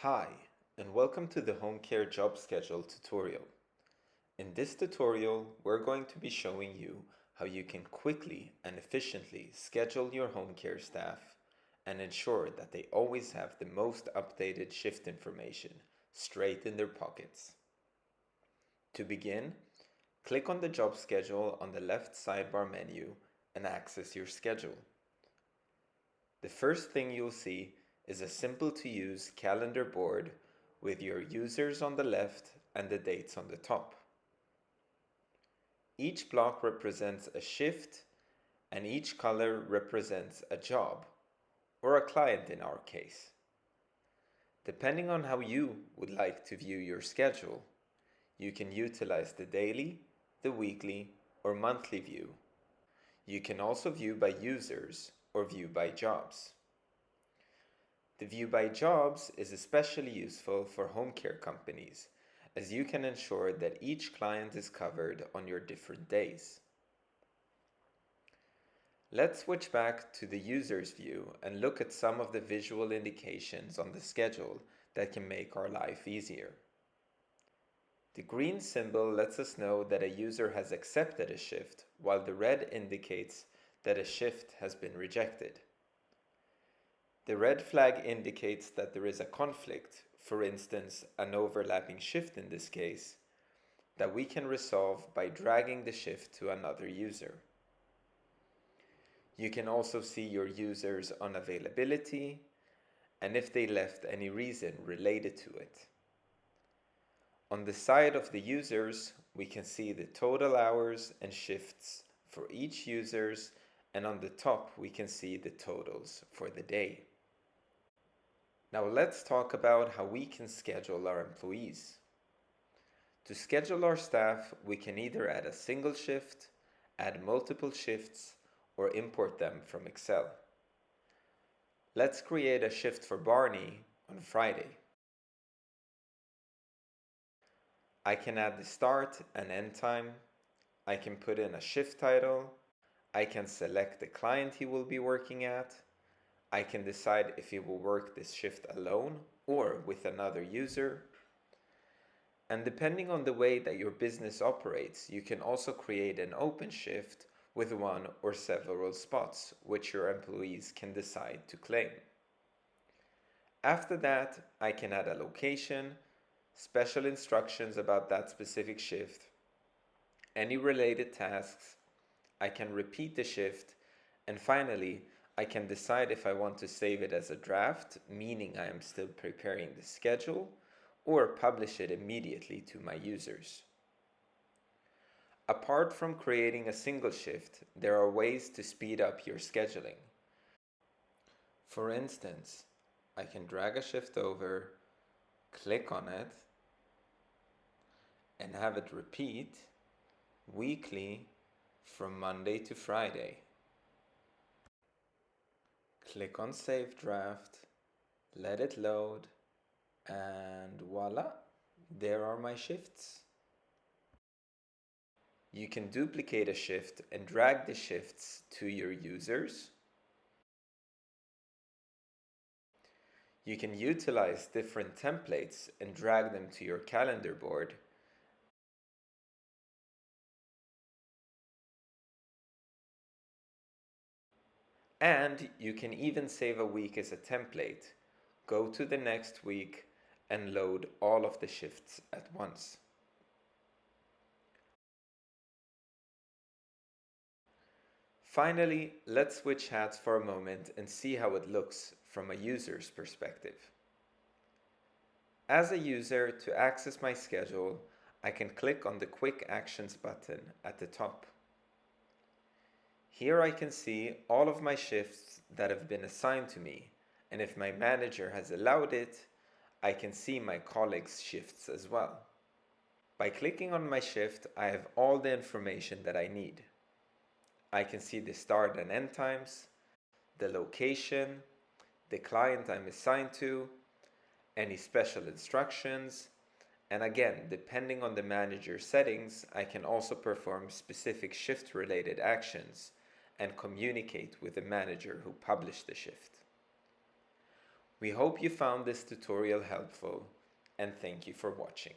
Hi, and welcome to the Home Care Job Schedule tutorial. In this tutorial, we're going to be showing you how you can quickly and efficiently schedule your home care staff and ensure that they always have the most updated shift information straight in their pockets. To begin, click on the job schedule on the left sidebar menu and access your schedule. The first thing you'll see is a simple to use calendar board with your users on the left and the dates on the top. Each block represents a shift and each color represents a job, or a client in our case. Depending on how you would like to view your schedule, you can utilize the daily, the weekly, or monthly view. You can also view by users or view by jobs. The view by jobs is especially useful for home care companies, as you can ensure that each client is covered on your different days. Let's switch back to the user's view and look at some of the visual indications on the schedule that can make our life easier. The green symbol lets us know that a user has accepted a shift, while the red indicates that a shift has been rejected. The red flag indicates that there is a conflict, for instance, an overlapping shift in this case, that we can resolve by dragging the shift to another user. You can also see your users' unavailability and if they left any reason related to it. On the side of the users, we can see the total hours and shifts for each users, and on the top we can see the totals for the day. Now let's talk about how we can schedule our employees. To schedule our staff, we can either add a single shift, add multiple shifts, or import them from Excel. Let's create a shift for Barney on Friday. I can add the start and end time. I can put in a shift title. I can select the client he will be working at. I can decide if he will work this shift alone or with another user. And depending on the way that your business operates, you can also create an open shift with one or several spots, which your employees can decide to claim. After that, I can add a location, special instructions about that specific shift, any related tasks. I can repeat the shift, and finally, I can decide if I want to save it as a draft, meaning I am still preparing the schedule, or publish it immediately to my users. Apart from creating a single shift, there are ways to speed up your scheduling. For instance, I can drag a shift over, click on it, and have it repeat weekly from Monday to Friday. Click on Save Draft, let it load, and voila, there are my shifts. You can duplicate a shift and drag the shifts to your users. You can utilize different templates and drag them to your calendar board. And you can even save a week as a template. Go to the next week and load all of the shifts at once. Finally, let's switch hats for a moment and see how it looks from a user's perspective. As a user, to access my schedule, I can click on the Quick Actions button at the top. Here I can see all of my shifts that have been assigned to me, and if my manager has allowed it, I can see my colleagues' shifts as well. By clicking on my shift, I have all the information that I need. I can see the start and end times, the location, the client I'm assigned to, any special instructions, and again, depending on the manager's settings, I can also perform specific shift-related actions and communicate with the manager who published the shift. We hope you found this tutorial helpful, and thank you for watching.